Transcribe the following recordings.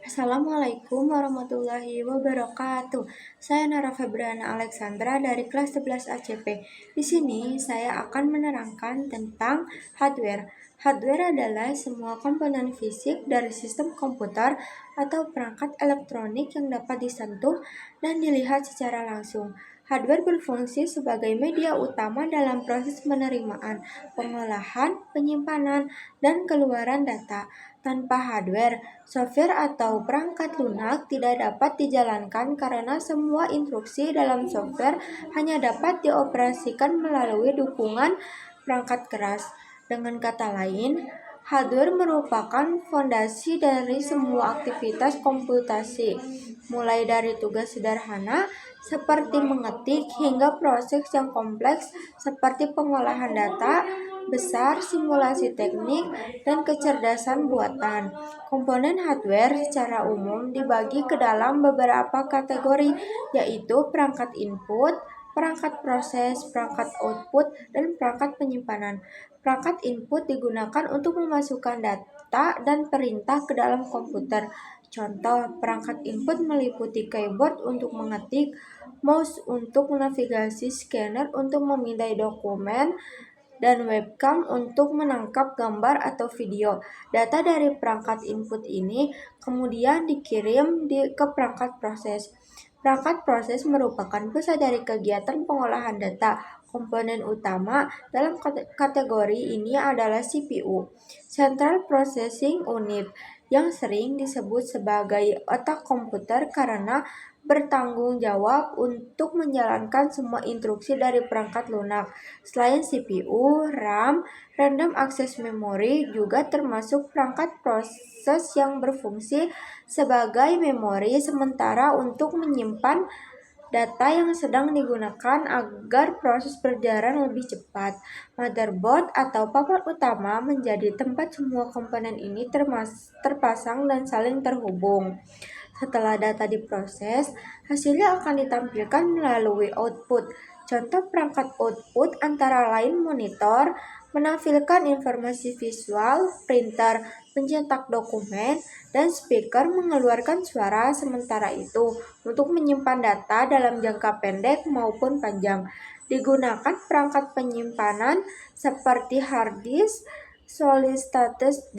Assalamualaikum warahmatullahi wabarakatuh. Saya Nara Febriana Alexandra dari kelas 11 ACP. Di sini saya akan menerangkan tentang hardware. Hardware adalah semua komponen fisik dari sistem komputer atau perangkat elektronik yang dapat disentuh dan dilihat secara langsung. Hardware berfungsi sebagai media utama dalam proses penerimaan, pengolahan, penyimpanan, dan keluaran data. Tanpa hardware, software atau perangkat lunak tidak dapat dijalankan karena semua instruksi dalam software hanya dapat dioperasikan melalui dukungan perangkat keras. Dengan kata lain, hardware merupakan fondasi dari semua aktivitas komputasi, mulai dari tugas sederhana seperti mengetik hingga proses yang kompleks seperti pengolahan data besar, simulasi teknik, dan kecerdasan buatan. Komponen hardware secara umum dibagi ke dalam beberapa kategori, yaitu perangkat input, perangkat proses, perangkat output, dan perangkat penyimpanan. Perangkat input digunakan untuk memasukkan data dan perintah ke dalam komputer. Contoh, perangkat input meliputi keyboard untuk mengetik, mouse untuk navigasi, scanner untuk memindai dokumen, dan webcam untuk menangkap gambar atau video. Data dari perangkat input ini kemudian dikirim ke perangkat proses. Perangkat proses merupakan pusat dari kegiatan pengolahan data. Komponen utama dalam kategori ini adalah CPU, Central Processing Unit, yang sering disebut sebagai otak komputer karena bertanggung jawab untuk menjalankan semua instruksi dari perangkat lunak. Selain CPU, RAM, Random Access Memory juga termasuk perangkat proses yang berfungsi sebagai memori sementara untuk menyimpan data yang sedang digunakan agar proses berjalan lebih cepat. Motherboard atau papan utama menjadi tempat semua komponen ini terpasang dan saling terhubung. Setelah data diproses, hasilnya akan ditampilkan melalui output. Contoh perangkat output antara lain monitor, menampilkan informasi visual, printer, pencetak dokumen, dan speaker mengeluarkan suara. Sementara itu, untuk menyimpan data dalam jangka pendek maupun panjang, digunakan perangkat penyimpanan seperti hard disk, solid state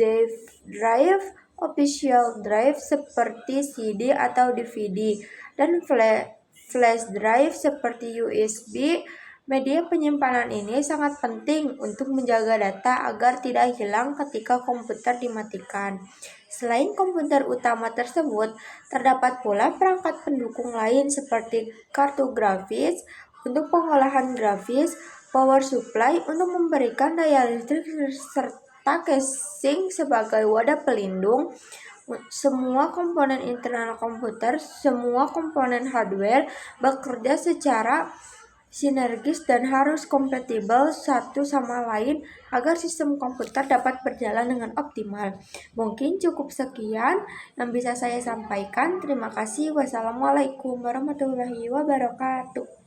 drive, official drive seperti CD atau DVD, dan flash drive seperti USB. Media penyimpanan ini sangat penting untuk menjaga data agar tidak hilang ketika komputer dimatikan. Selain komputer utama tersebut, terdapat pula perangkat pendukung lain seperti kartu grafis untuk pengolahan grafis, power supply untuk memberikan daya listrik, serta casing sebagai wadah pelindung. Semua komponen internal komputer, semua komponen hardware bekerja secara sinergis dan harus kompatibel satu sama lain agar sistem komputer dapat berjalan dengan optimal. Mungkin cukup sekian yang bisa saya sampaikan. Terima kasih. Wassalamualaikum warahmatullahi wabarakatuh.